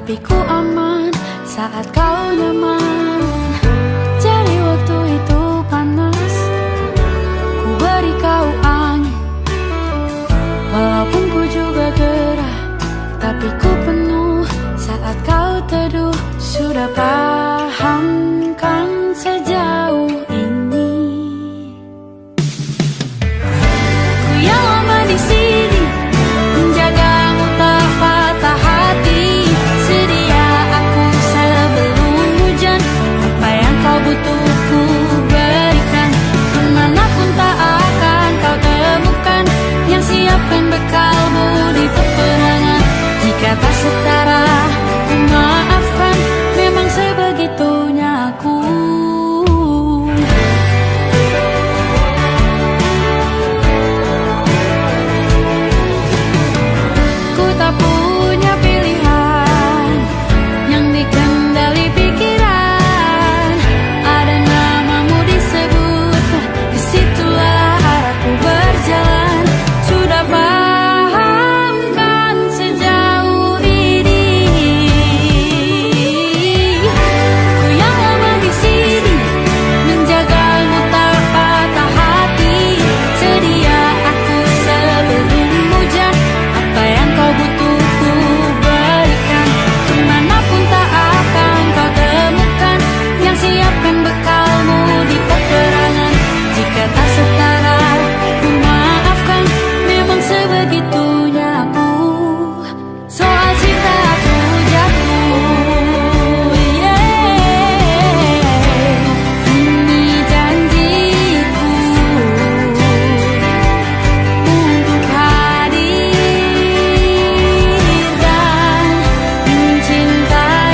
tapi ku aman saat kau nyaman. Jadi waktu itu panas, ku beri kau angin. Walaupun ku juga gerah, tapi ku penuh saat kau teduh. Sudah paham kan sejauh ini? Ku yang lama di sini, menjagamu tak patah hati. Sedia aku sebelum hujan, apa yang kau butuh ku berikan. Kemanapun tak akan kau temukan yang siapkan bekalmu di peperangan. Jika tak setara, ku maafkan, memang sebegitunya aku. Ku tak punya pilihan yang dikendali pikiran. Ada namamu disebut, disitulah arahku berjalan. Sudah paham kan sejauh ini? Ku yang lama di sini, menjagamu tak patah hati. Sedia aku sebelum hujan, apa yang kau butuh ku berikan. Kemanapun tak akan kau temukan yang siapkan bekalmu di peperangan. Jika tak setara, ku maafkan, memang sebegitunya aku. Soal cinta aku jatuh, ini janjiku untuk hadir dan mencintaimu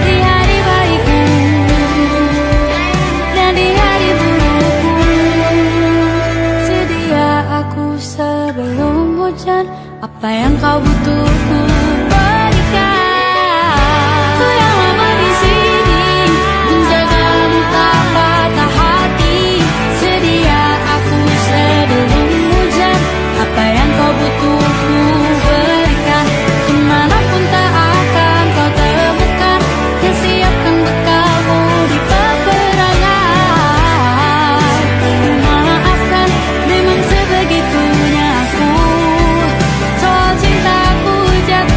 di hari baikku dan di hari burukku. Sedia aku sebelum hujan, apa yang kau butuh ku berikan. Ku yang lama di sini, menjagamu tak patah hati. Sedia aku sebelum hujan, apa yang kau butuh ku berikan. Kemanapun tak akan kau temukan yang siapkan bekalmu di peperangan. Maafkan, memang sebegitunya aku. Soal cintaku jatuh.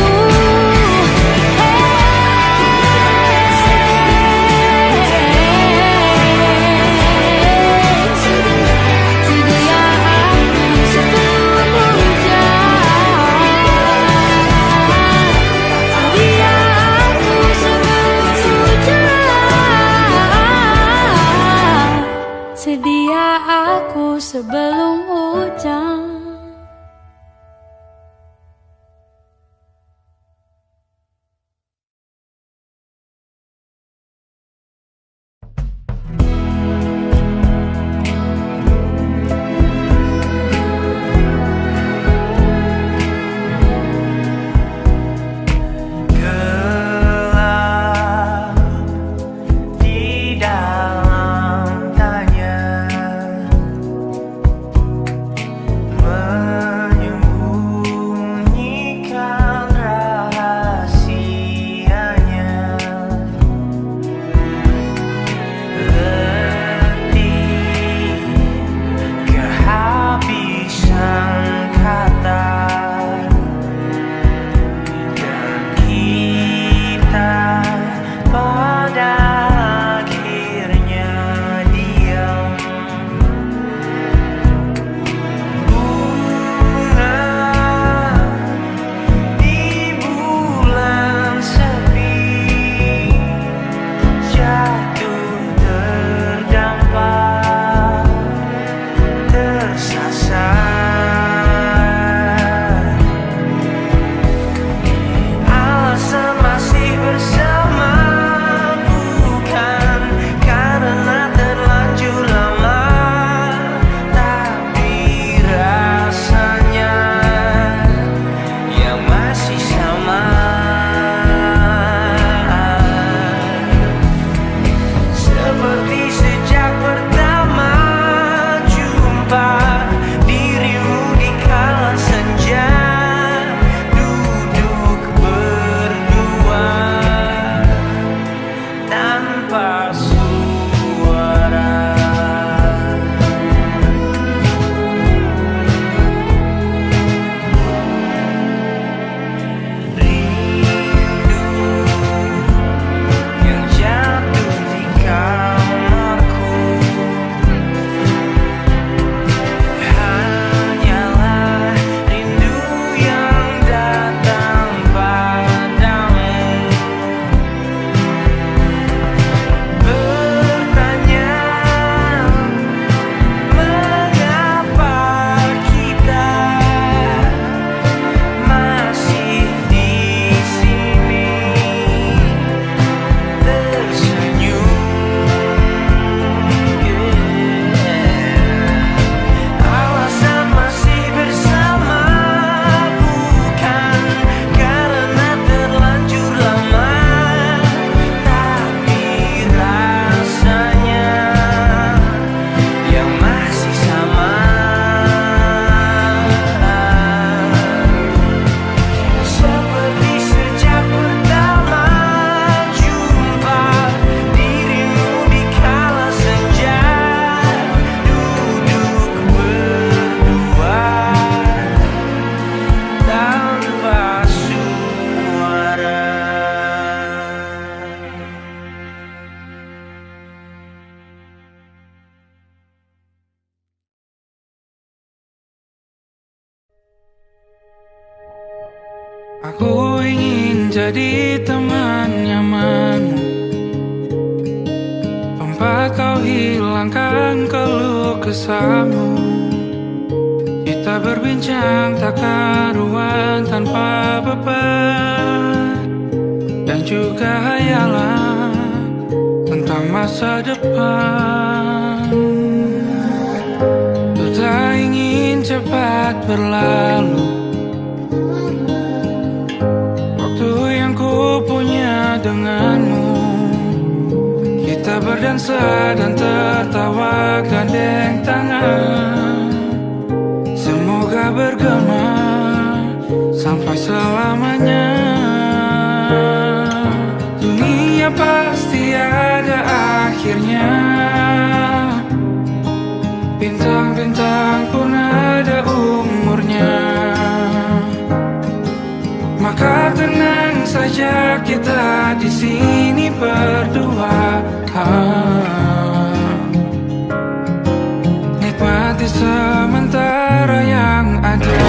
Aku ingin jadi teman nyamanmu, tempat kau hilangkan keluh kesahmu. Kita berbincang tak karuan tanpa beban, dan juga hayalan tentang masa depan. Ku tak ingin cepat berlalu waktu yang ku punya denganmu. Kita berdansa dan tertawa gandeng tangan, semoga bergema sampai selamanya. Dunia pasti ada akhirnya, bintang-bintang pun ada umurnya. Maka tenang saja kita di sini berdua, nikmati sementara yang ada.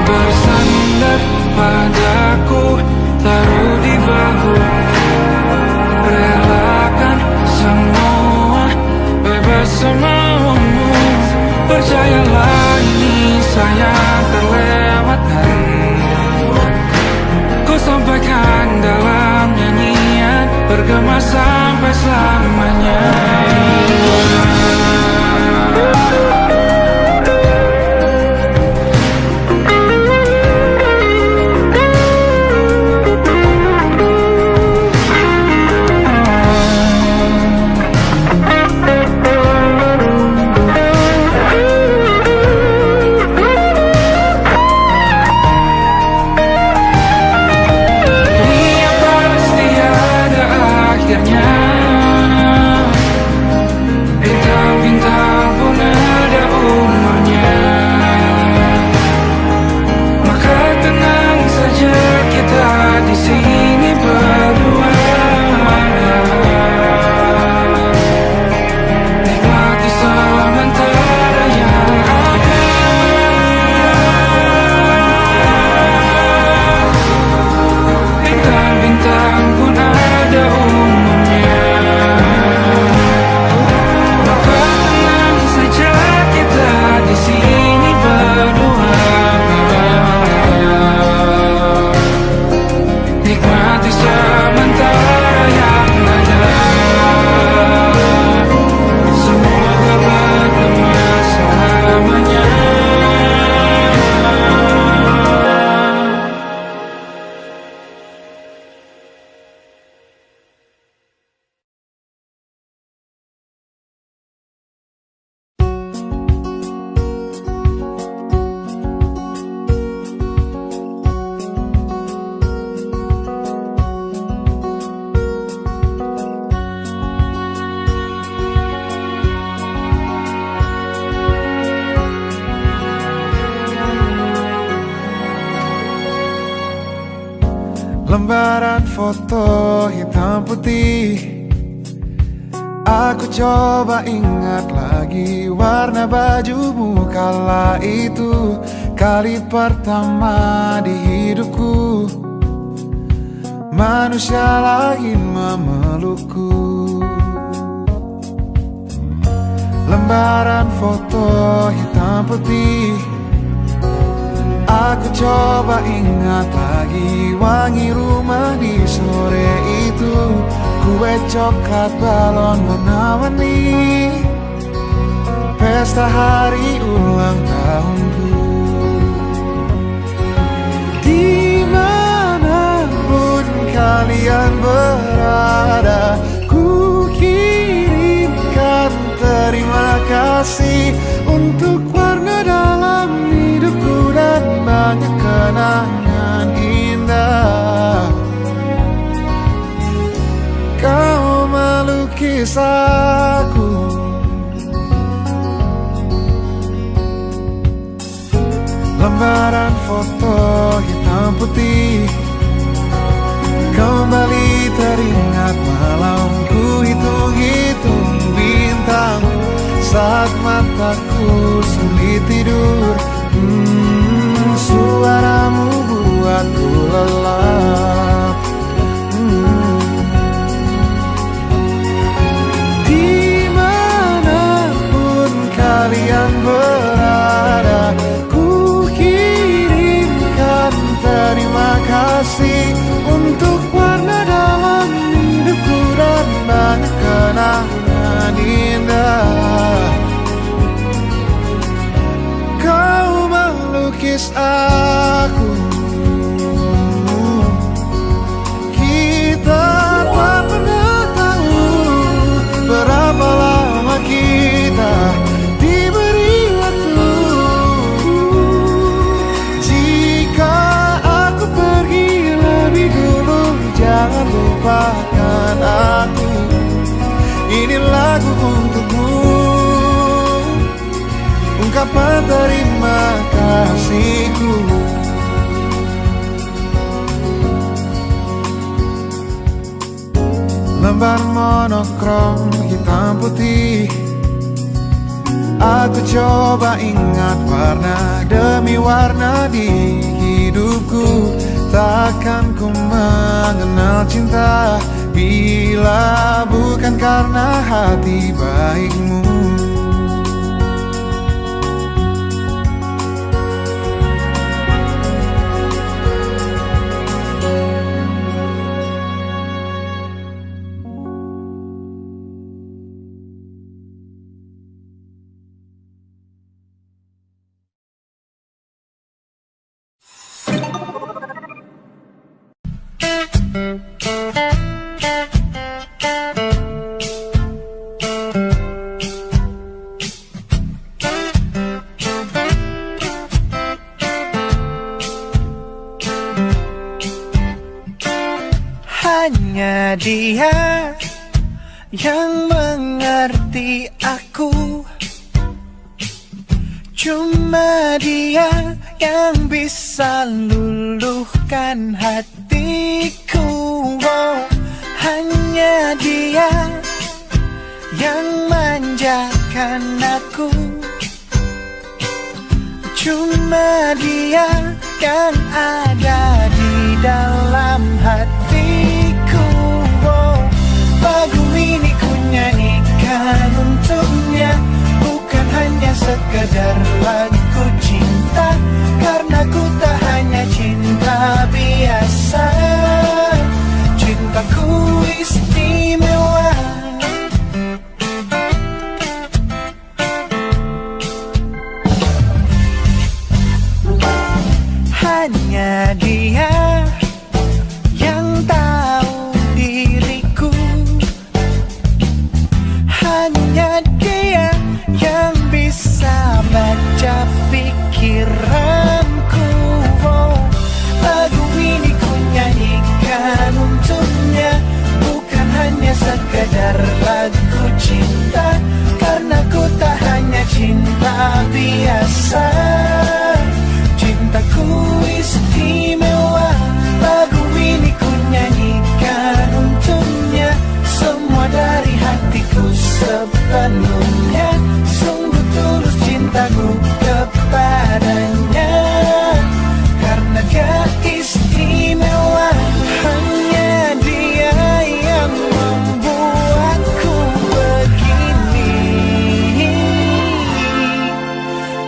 Bersandar padaku, taruh di bahu, relakan semua, bebas semaumu. Percayalah ini sayang terlewatkan, ku sampaikan dalam nyanyian, bergema sampai selamanya. Bintang-bintang pun ada umurnya. Maka tenang saja kita di sini berdua, nikmati sementara yang ada. Bintang-bintang pun ada umurnya. Di sini berdua, nikmati sementara yang ada. Semoga bergema selamanya. Lembaran foto hitam putih, aku coba ingat lagi warna bajumu kala itu. Kali pertama di hidupku, manusia lain memelukku. Lembaran foto hitam putih, aku coba ingat lagi wangi rumah di sore itu. Kue coklat balon menawangi pesta hari ulang tahunku. Dimanapun kalian berada, ku kirimkan terima kasih untuk warna dalam hidupku dan banyak kenangan indah. Kau melukis aku, lembaran foto hitam putih kembali teringat malam dapat terima kasihku. Lembar monokrom hitam putih, aku coba ingat warna demi warna di hidupku. Takkan ku mengenal cinta bila bukan karena hati baikmu. Hanya dia yang mengerti aku, cuma dia yang bisa luluhkan hatiku. Oh, hanya dia yang manjakan aku, cuma dia yang ada di dalam hatiku. Oh, lagu ini ku nyanyikan untuknya, bukan hanya sekedar lagu cinta, karena ku tak hanya cinta biasa. Cintaku istimewa. Hanya dia yang tahu diriku, hanya dia yang bisa baca pikiranku. Oh, lagu ini ku nyanyikan untuknya, bukan hanya sekedar lagu cinta, karena ku tak hanya cinta biasa. Cintaku istimewa. Lagu ini ku nyanyikan untuknya, semua dari hatiku sepenuhnya. Sungguh tulus cintaku kepadanya, karena dia istimewa. Hanya dia yang membuatku begini,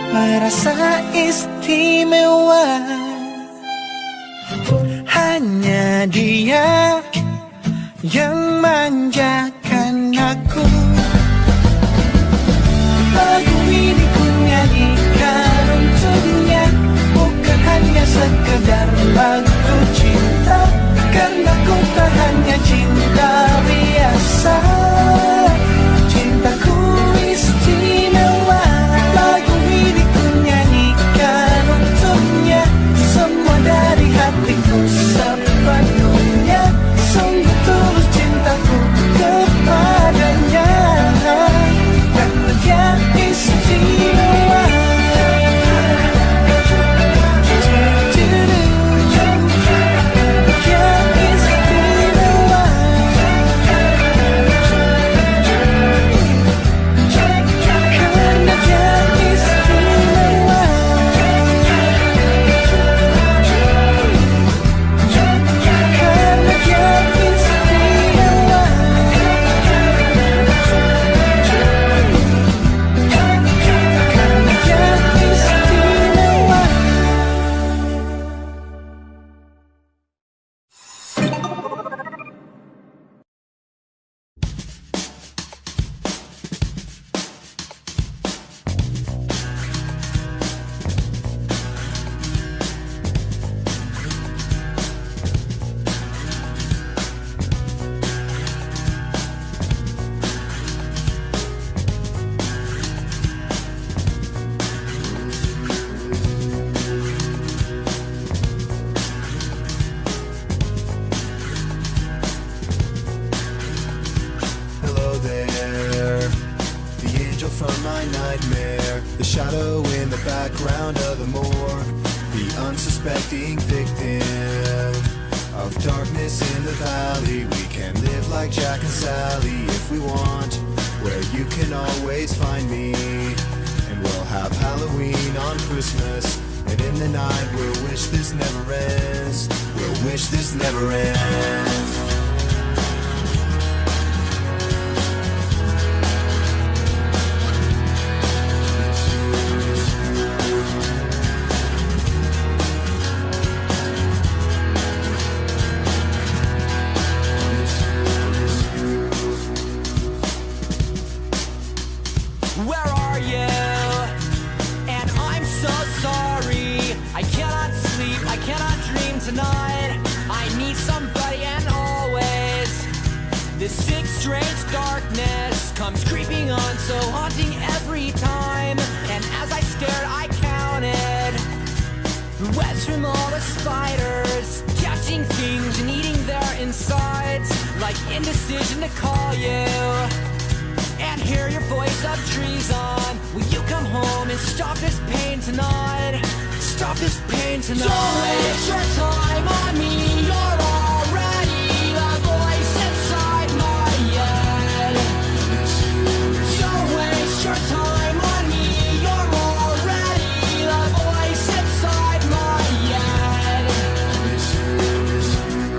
merasa istimewa. Hanya dia yang manjakan aku. Lagu ini ku nyanyikan untuknya, bukan hanya sekedar lagu cinta, karena ku tak hanya cinta biasa. Cintaku istimewa. Lagu ini ku nyanyikan untuknya, semua dari hatiku sepenuhnya. Sungguh tulus cintaku kepadanya, karena dia istimewa. Dia istimewa. from my nightmare. The shadow in the background of the morgue, the unsuspecting victim of darkness in the valley. We can live like Jack and Sally if we want, where you can always find me. And we'll have Halloween on Christmas, and in the night we'll wish this never ends. We'll wish this never ends. Where are you? And I'm so sorry. I cannot sleep, I cannot dream tonight. I need somebody and always. This sick, strange darkness comes creeping on, so haunting every time. And as I stared, I counted the webs from all the spiders, catching things and eating their insides, like indecision to call you and hear your voice of treason. Will you come home and stop this pain tonight? Stop this pain tonight. Don't waste your time on me. You're already the voice inside my head. Don't waste your time on me. You're already the voice inside my head. Don't waste your time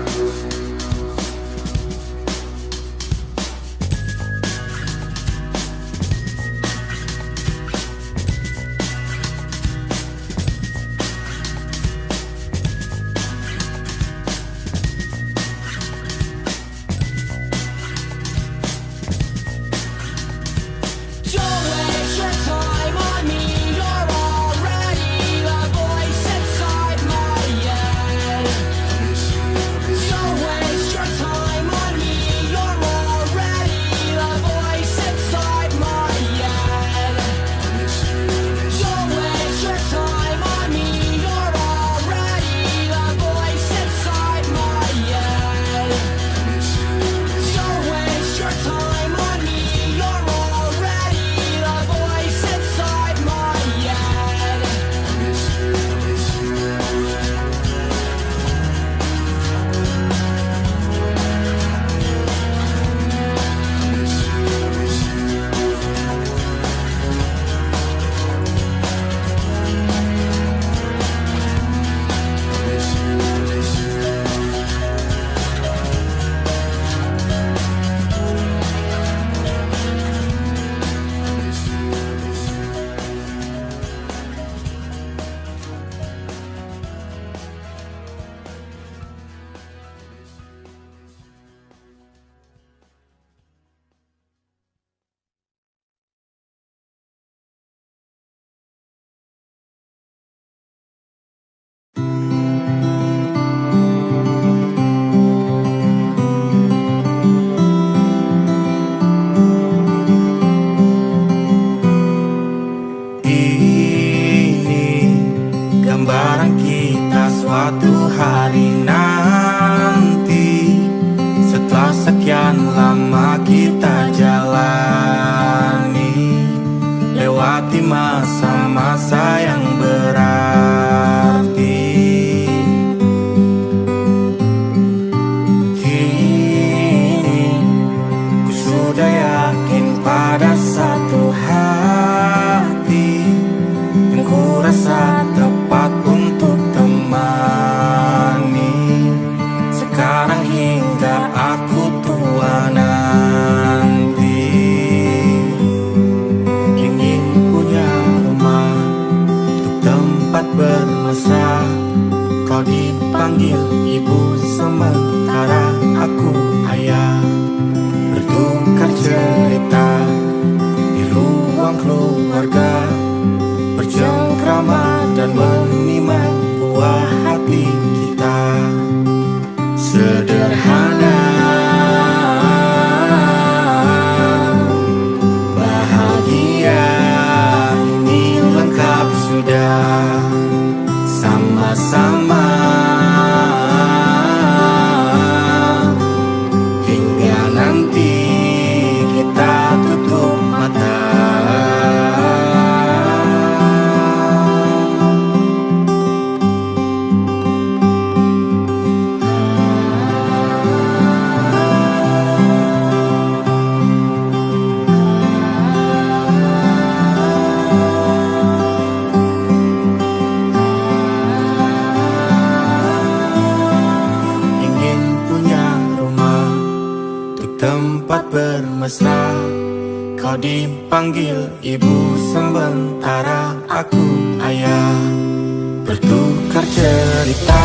on me. You're already the voice inside my head. Don't waste your time on me. You're already the voice inside my head. Don't waste your time on me. You're already the voice inside my head. Don't waste your time on me. You're already the voice inside my head. Ini gambaran kita suatu hari nanti, setelah sekian lama kita jalani, lewati masa-masa yang berarti. Kini ku sudah yakin pada satu hati yang ku rasa tepat untuk temani, sekarang hingga aku tua nanti. Ingin punya rumah tempat bermesra. Kau dipanggil ibu sementara aku ayah. Bertukar cerita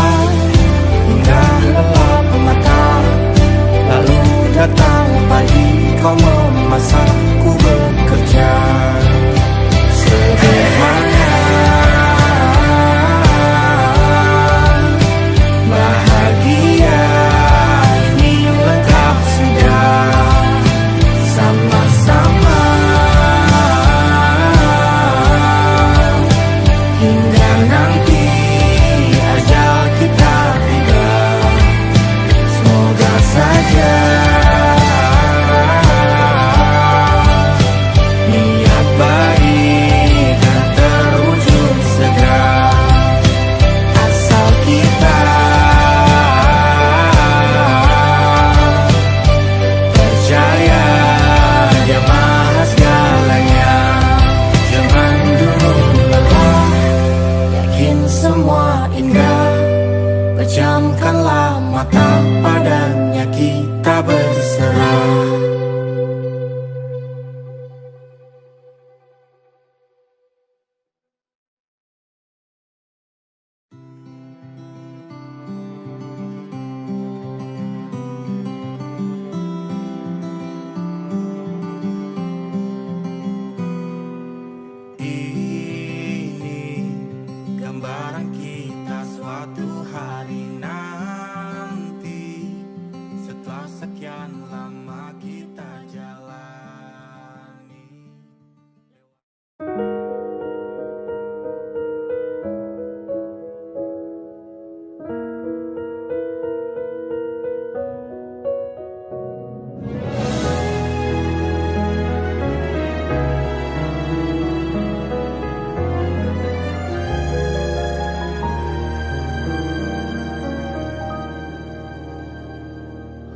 hingga lelap mata. Lalu datang pagi kau memasakku bekerja. Sederhana, bahagia ini lengkap sudah. Sama-sama hingga nanti ajal kita tiba. Semoga saja niat baik dan terwujud segera. Asal kita percaya Dia maha segalanya. Jangan dulu lelah, yakin semua indah. Pejamkanlah mata, padanya kita berserah. Ini gambaran kita suatu hari nanti. Setelah sekian lama kita jalani.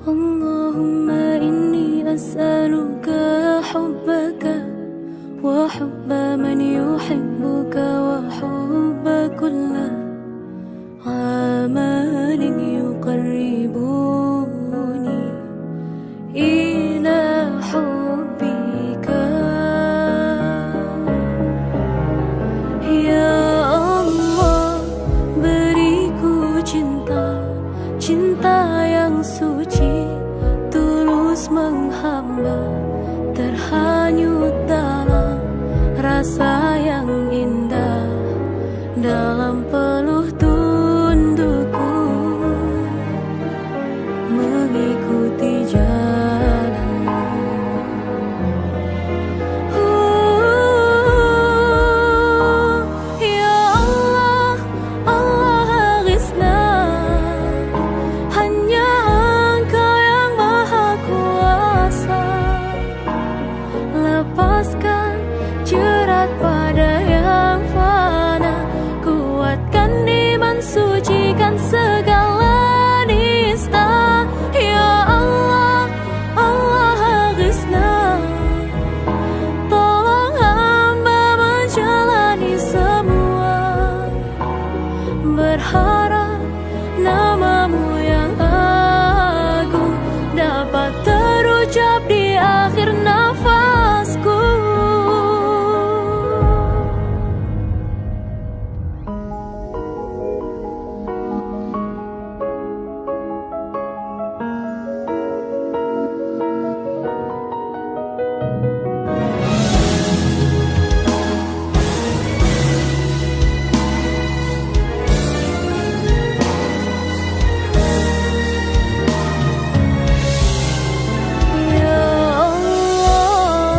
Allahumma inni as'aluka hubbaka wa hubba man yuhibbuka wa hubba kulla amalin yuqarribuni ila hubbika. Ya Allah, beriku cinta, cinta yang suci, tulus menghamba, terhanyut dalam rasa yang indah, dalam peluh tundukku mengikuti jalanmu. Ya Allah, Allah aghithna, hanya Engkau yang maha kuasa. Lepaskan jerat pada yang fana, kuatkan iman, sucikan segala nista. Ya Allah, Allah aghithna, tolong hamba menjalani semua, berharap namamu yang agung dapat terucap di akhir nafasku. Ya Allah,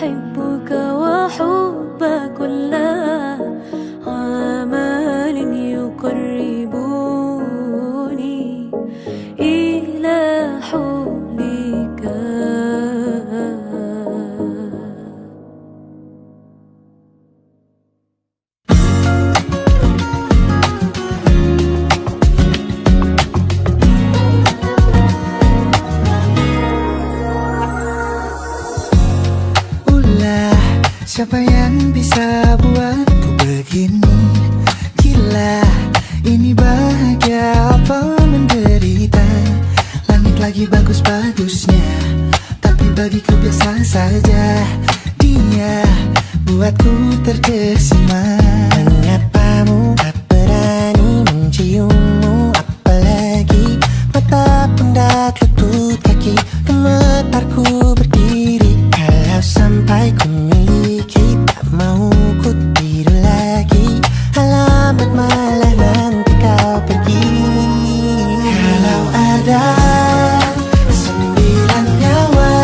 أحبك وحب كل عمل يقربني إلى حبك. Siapa yang bisa buatku begini? Gila, ini bahagia apa menderita? Langit lagi bagus-bagusnya, tapi bagiku biasa saja. Dia buatku terkesima. Menyapamu, tak berani menciummu, apalagi mata pundak lutut kaki. Gemetarku berdiri kalau sampai ku miliki, tak mau ku tidur lagi. Alamat malah nanti kau pergi. Kalau ada 9 nyawa,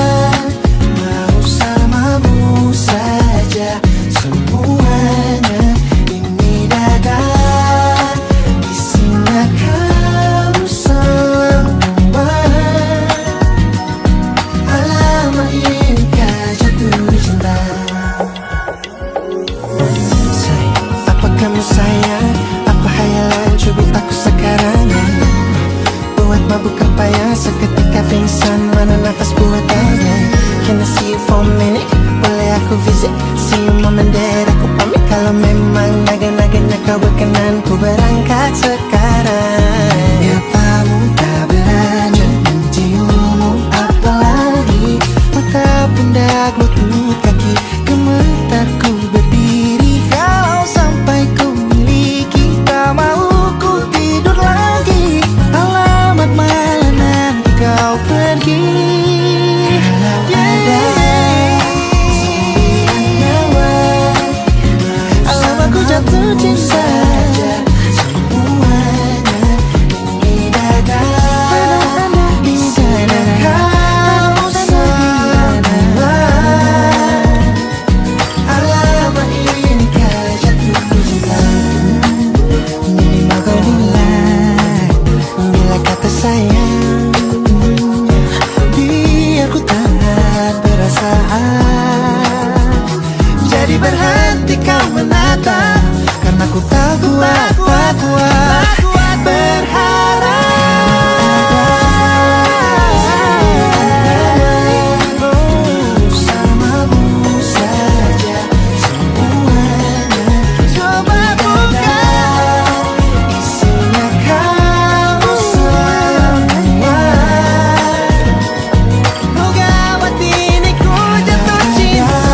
mau samamu saja semuanya. Ini dada isinya kamu semua. Alamat ini kau jatuh cinta. Apa kamu sayang? Apa hayalan cubit aku sekarang? Buat mabuk apa ya? Seketika pingsan, mana nafas buatannya? Can I see you for a minute? Boleh aku visit? See you mom and dad, aku pamit. Kalau memang naga-naganya kau berkenan, ku berangkat sekarang. Ya kamu tak berani menciummu, apalagi mata pundak lutut kaki. Gemetarku berdiri kalau sampai ku miliki, tak mau ku tidur lagi. Alamat malah nanti kau pergi. Kalau ada 9 nyawa, alamatku jatuh cinta. Semuanya ini dada isinya kamu semua. Alamat ini kau jatuh cinta. Minimal kau mulai bila kata sayang, biar ku tak perasaan. Jadi berhenti kau menatap, karena ku tak kuat berharap. Bersamamu saja semuanya. Coba buka, isinya kamu semua. Oh gawat ini ku jatuh cinta.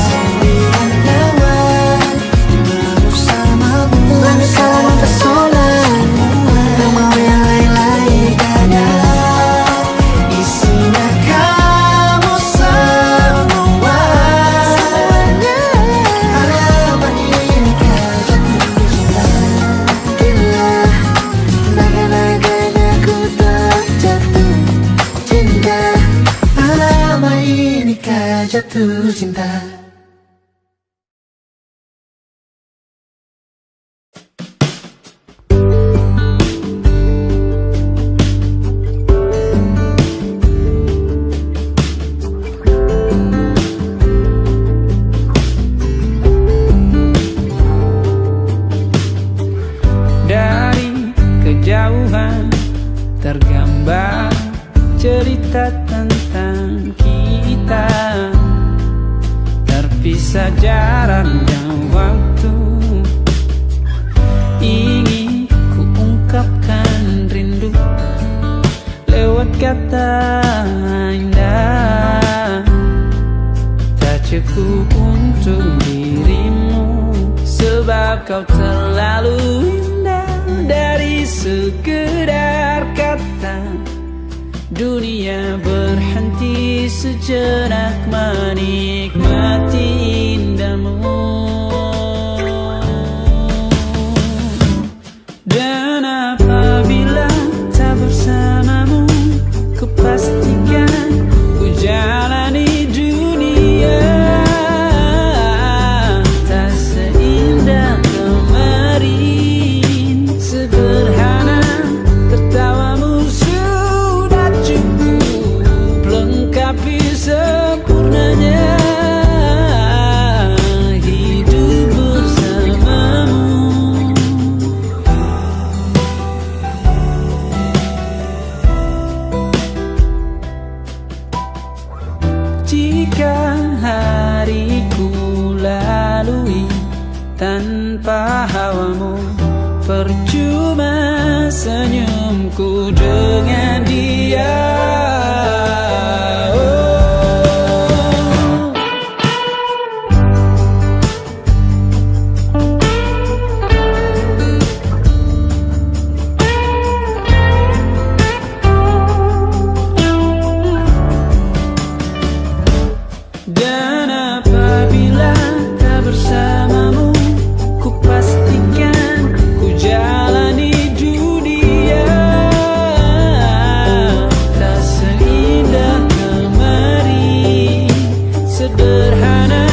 9 nyawa, bersamamu pesona. Tak mau yang lain-lain dada isinya kamu semua. Alamat ini kau jatuh cinta. Gila, naga-naganya ku tak jatuh cinta. Alamat ini kau jatuh cinta. Dari kejauhan tergambar cerita tentang kita, terpisah jarak dan waktu. Ingin ku ungkapkan rindu lewat kata indah. Tak cukup untuk dirimu, sebab kau terlalu indah. Dari sekedar kata, dunia berhenti sejenak menikmati indahmu. Dan apabila tak bersamamu, kupastikan ku jalani dunia senyumku dengan dia. Dan apabila tak bersamamu, ku pastikan ku jalani dunia tak seindah kemari. Sederhana,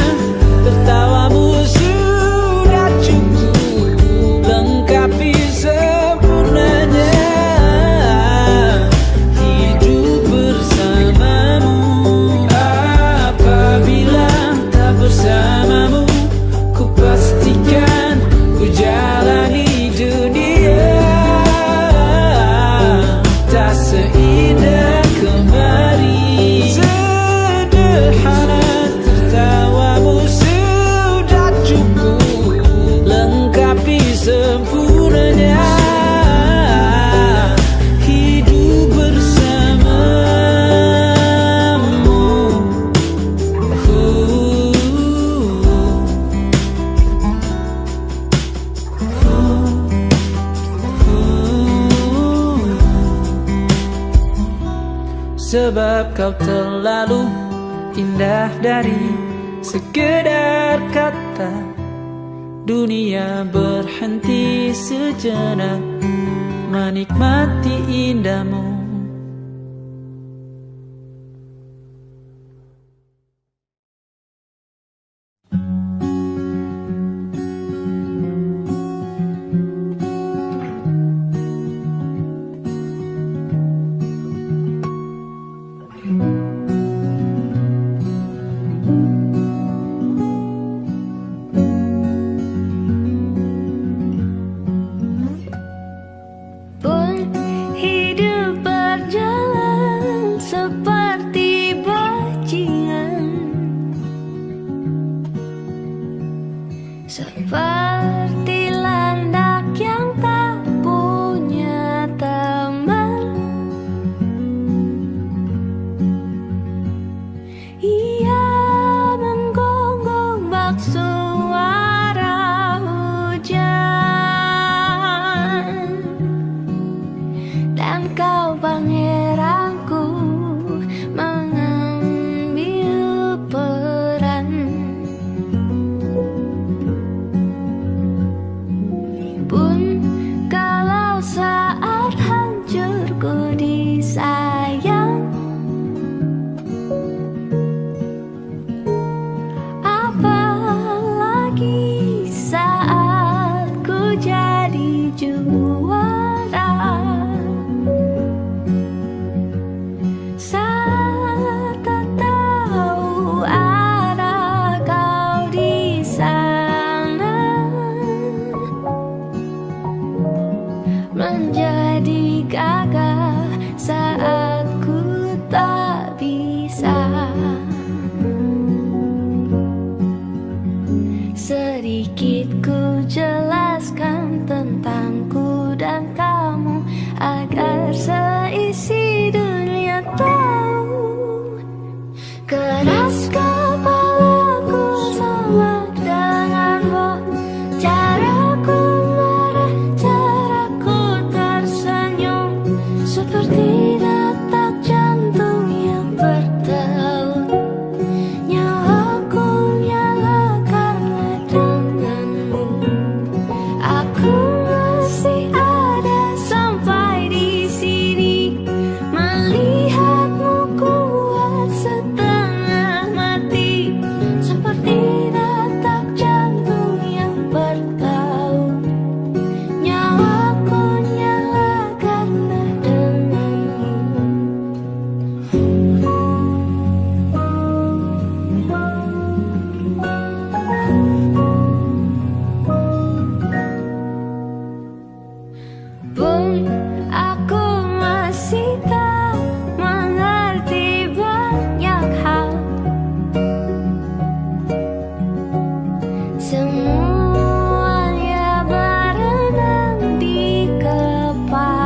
tertawamu sudah cukup lengkapi sempurnanya hidup bersamamu. Apabila tak bersamamu, ku pastikan ku jalani dunia tak seindah kemari. Sederhana, tertawamu sudah cukup lengkapi sempurnanya hidup bersamamu. Sebab kau terlalu indah dari sekedar kata. Dunia berhenti sejenak menikmati indahmu. Pun hidup berjalan seperti bajingan, seperti landak yang tak punya teman. Ia menggonggong bak suara hujan, dan kau pangeranku mengambil peran. Pun kalau saat hancurku disayang, apalagi saat ku jadi juara. Saat tak tahu arah kau di sana, menjadi gagah saat ku tak bisa. Sedikit ku jelaskan tentangku dan kamu agar seisi dunia tahu. Keras kepalaku sama denganmu, caraku marah, caraku tersenyum, seperti detak jantung yang bertaut. Nyawaku nyala karena denganmu. Aku masih ada sampai di sini, melihatmu kuat setengah mati, seperti detak jantung yang bertaut. Nyawaku nyala karena denganmu. Pun aku masih tak mengerti banyak hal. Semuanya berenang di kepala.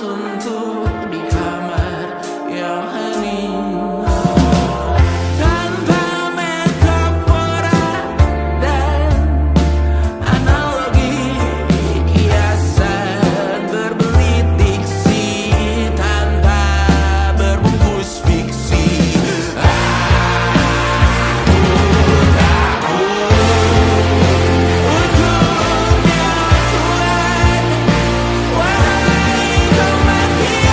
suntuk di kamar yang hening. Tanpa metafora dan analogi, kiasan berbelit diksi tanpa berbungkus fiksi. Untuknya Tuhan, wahai kau makin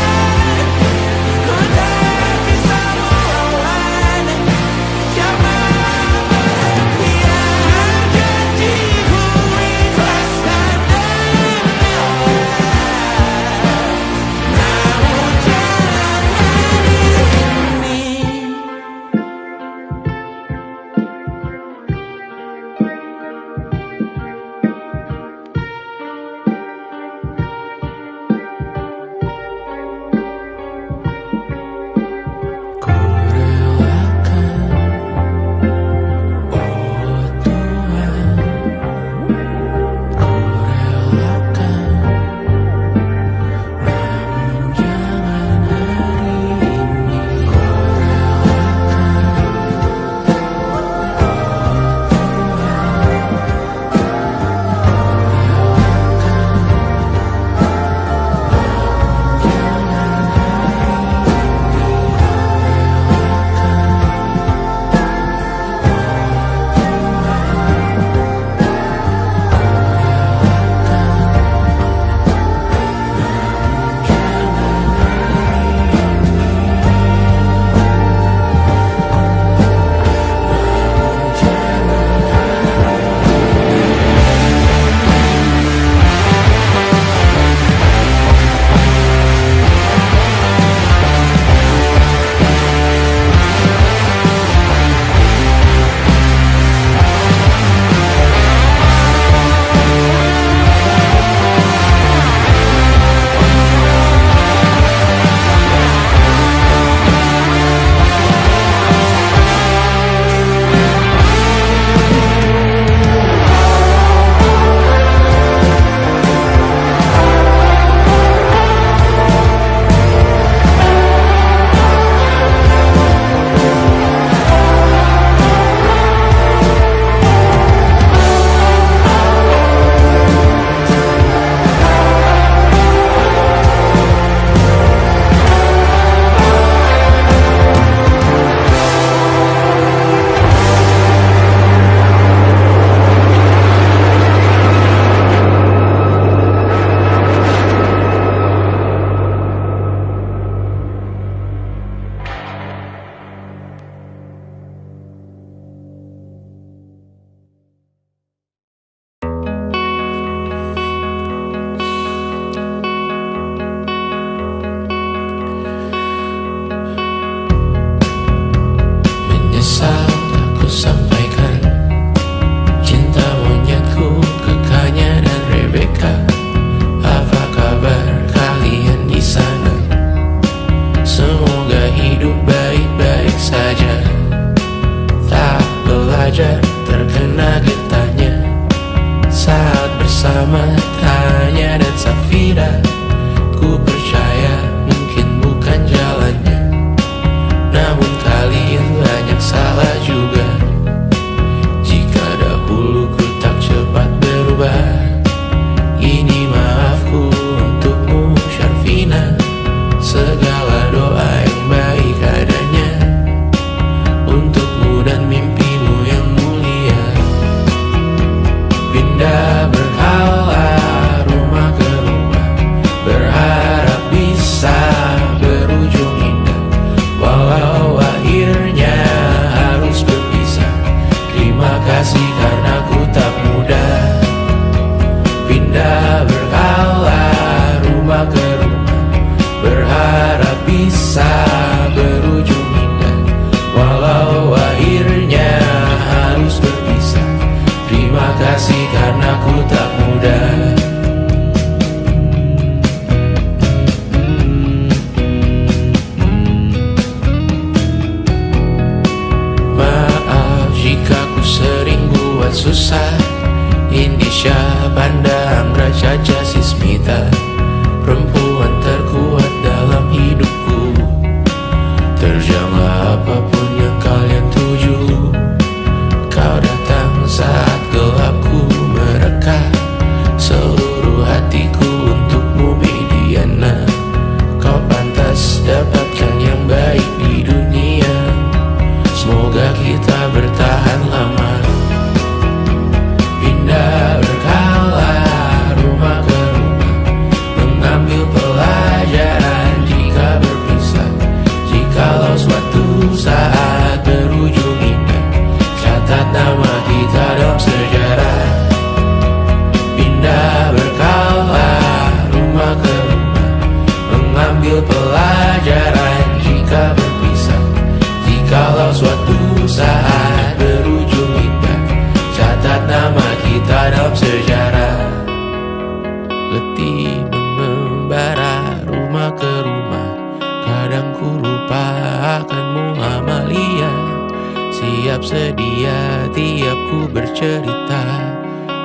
rumah ke rumah. Kadang ku lupa akanmu Amalia. Siap sedia tiap ku bercerita.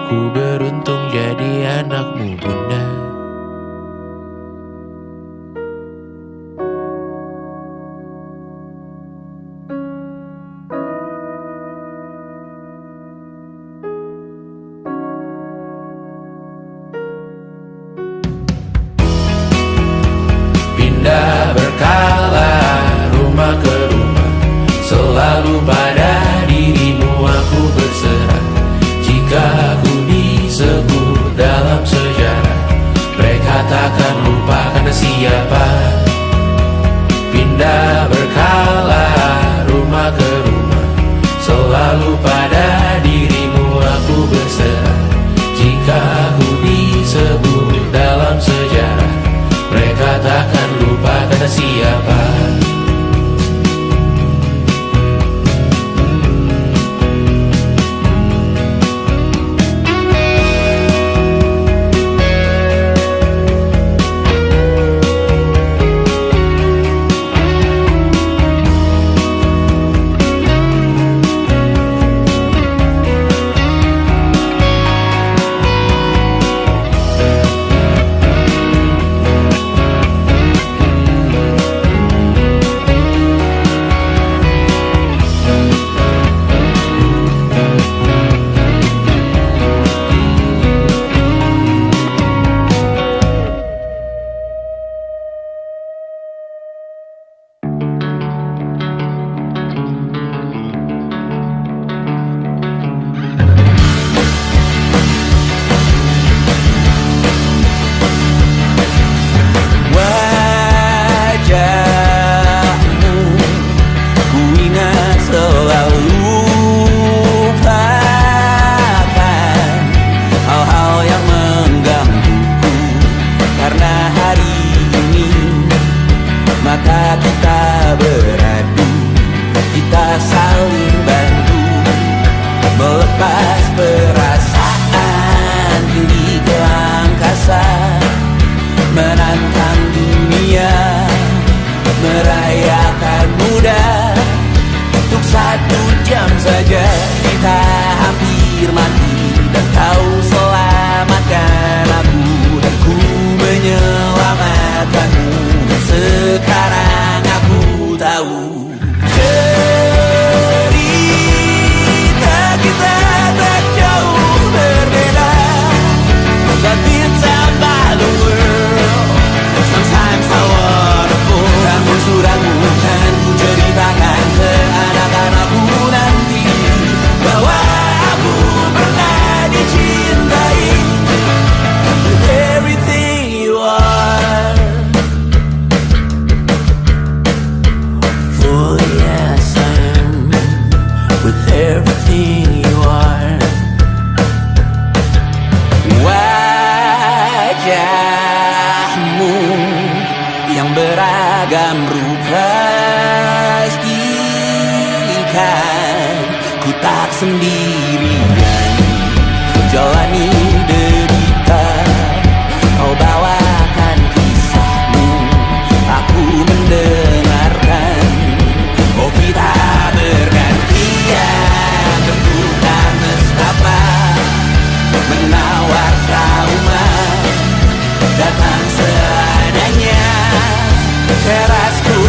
Ku beruntung jadi anakmu bunda. Pindah berkala rumah ke rumah, selalu pada dirimu aku berserah. Jika aku disebut dalam sejarah, mereka takkan lupa karena siapa. Pindah berkala rumah ke rumah, selalu pada dirimu aku berserah. Jika aku disebut dalam sejarah, mereka takkan lupa kata siapa.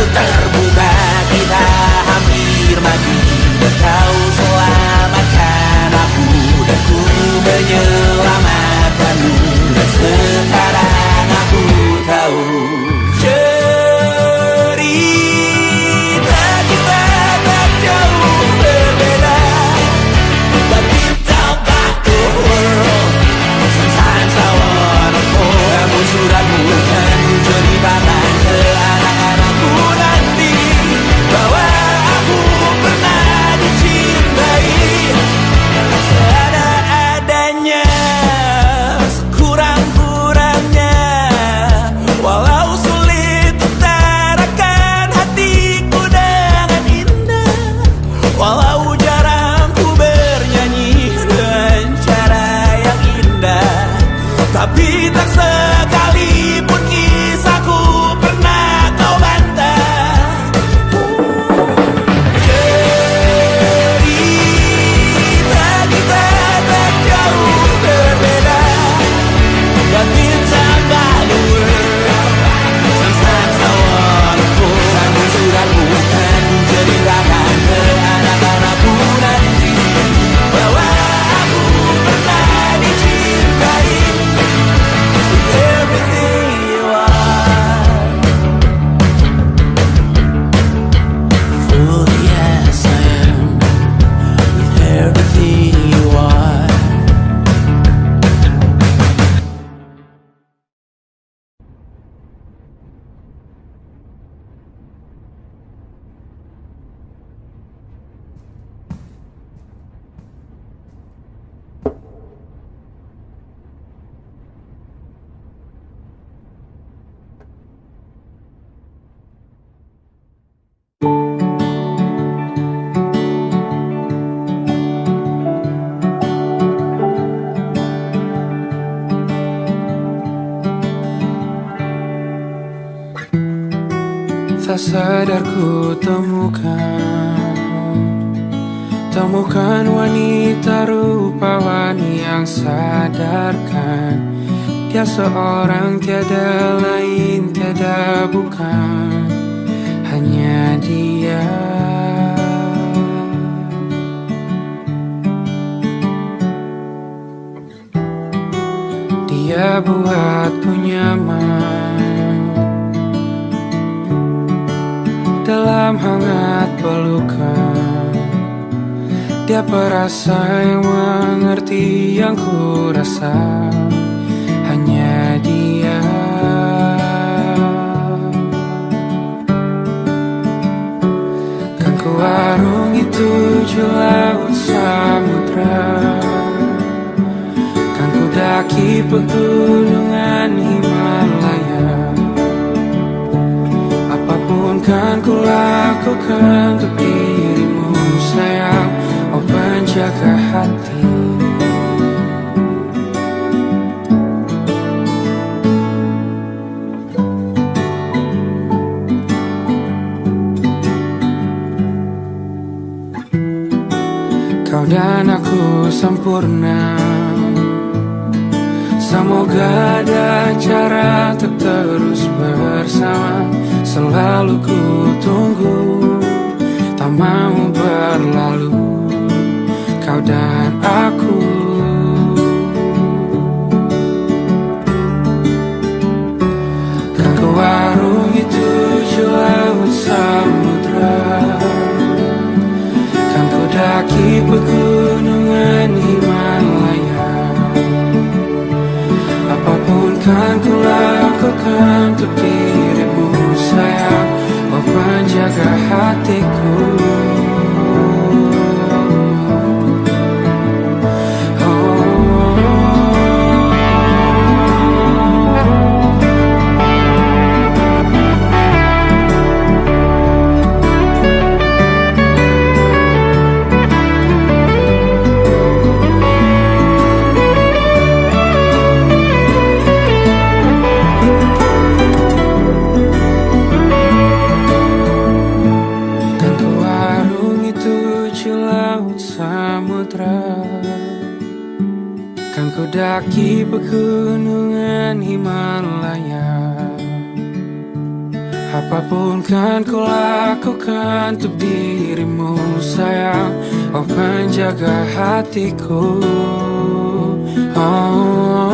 Terbuka kita hampir mati, dan kau selamatkan tak sadar ku temukan wanita rupawan yang sadarkan dia seorang, tiada lain, tiada bukan, hanya dia. Dia buatku nyaman dalam hangat pelukan. Dia perasa yang mengerti yang ku rasa, hanya dia. Kan ku arungi tujuh laut samudra, kan ku daki pegunungan Himalaya. Apapun kan ku lakukan untuk dirimu sayang, oh penjaga hati. Kau dan aku sempurna, semoga ada cara untuk terus bersama. Selalu ku tunggu, tak mau berlalu, kau dan aku. Kan ku arungi tujuh laut samudra, kan ku daki pegunungan Himalaya. Apapun kan ku lakukan untuk dirimu sayang, oh penjaga hatiku. Kan ku daki pegunungan Himalaya. Apapun kan ku lakukan untuk dirimu sayang, oh penjaga hatiku. Oh,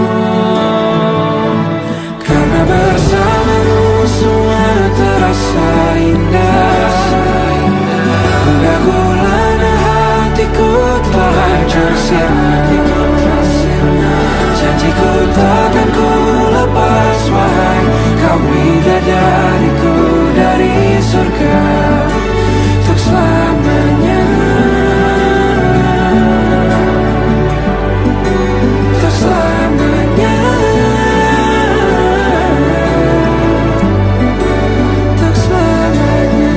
karena bersamamu semua terasa indah. Hingga gulana hatiku telah bersirna. Janjiku takkan ku lepas wahai kau bidadariku dari surga untuk selamanya. Untuk selamanya. Untuk selamanya.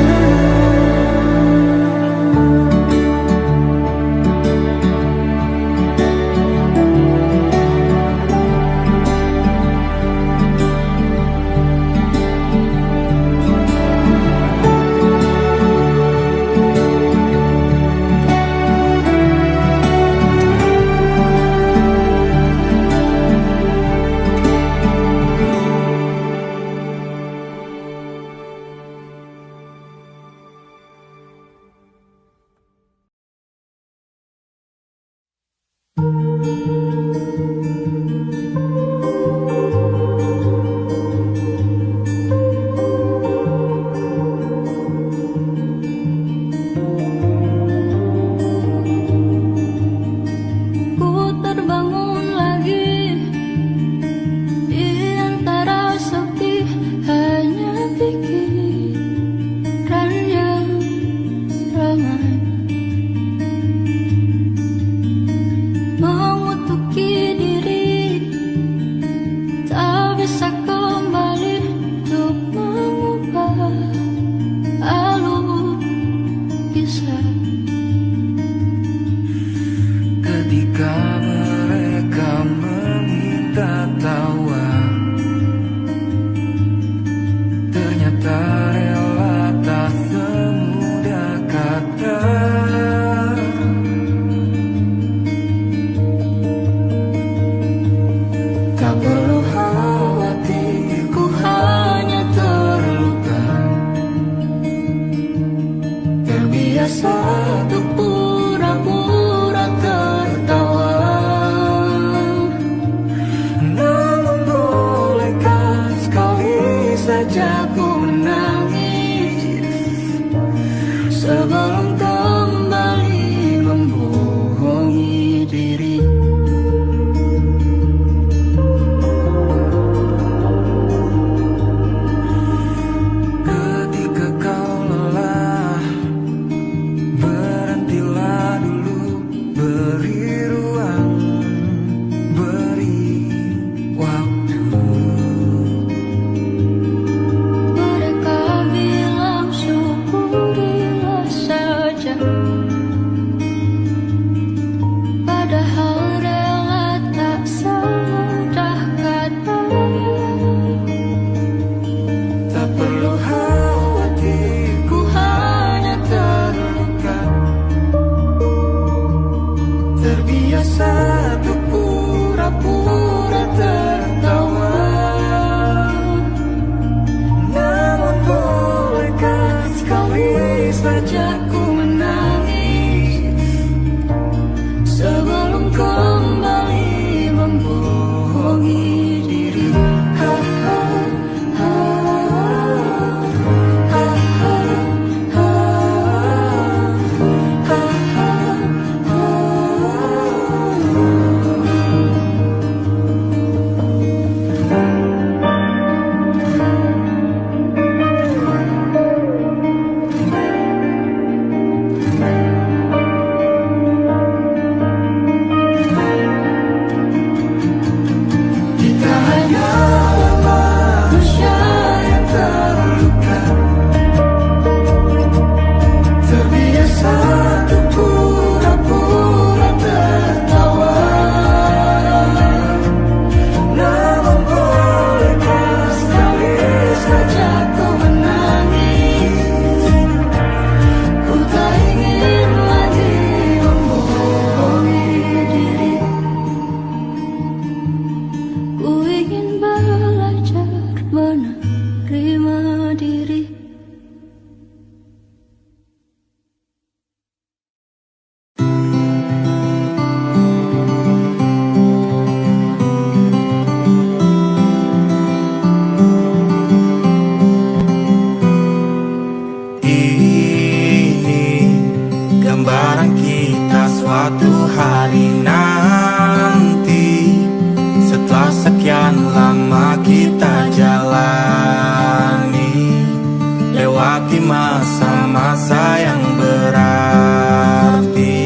masa-masa yang berarti.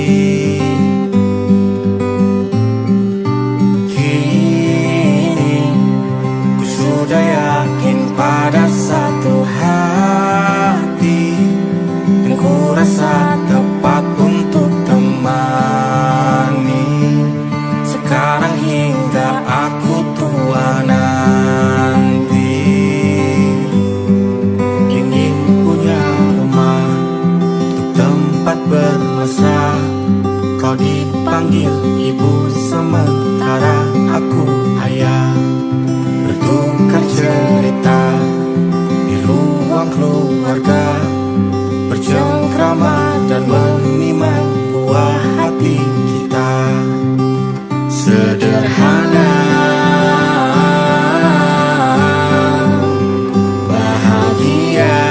Kini ku sudah yakin pada satu hati yang ku rasa tepat untuk temani. Sekarang hingga aku tua nanti, ingin punya rumah untuk tempat bermesra. Kau dipanggil ibu sementara aku ayah, bertukar cerita di ruang keluarga, bercengkrama dan menimang buah hati kita. Sederhana, bahagia,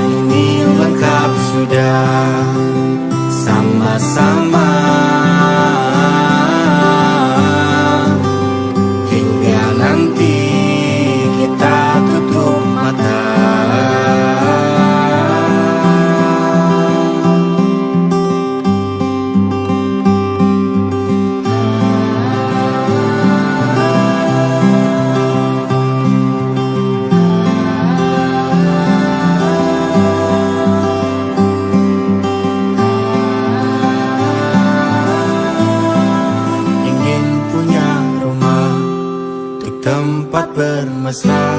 ini lengkap sudah. Sama-sama hingga nanti kita tutup mata. Tempat bermesra,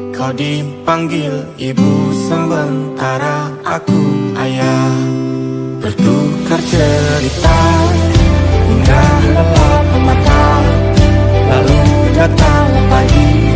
kau dipanggil ibu sementara aku ayah, bertukar cerita hingga lelap mata. Lalu datang pagi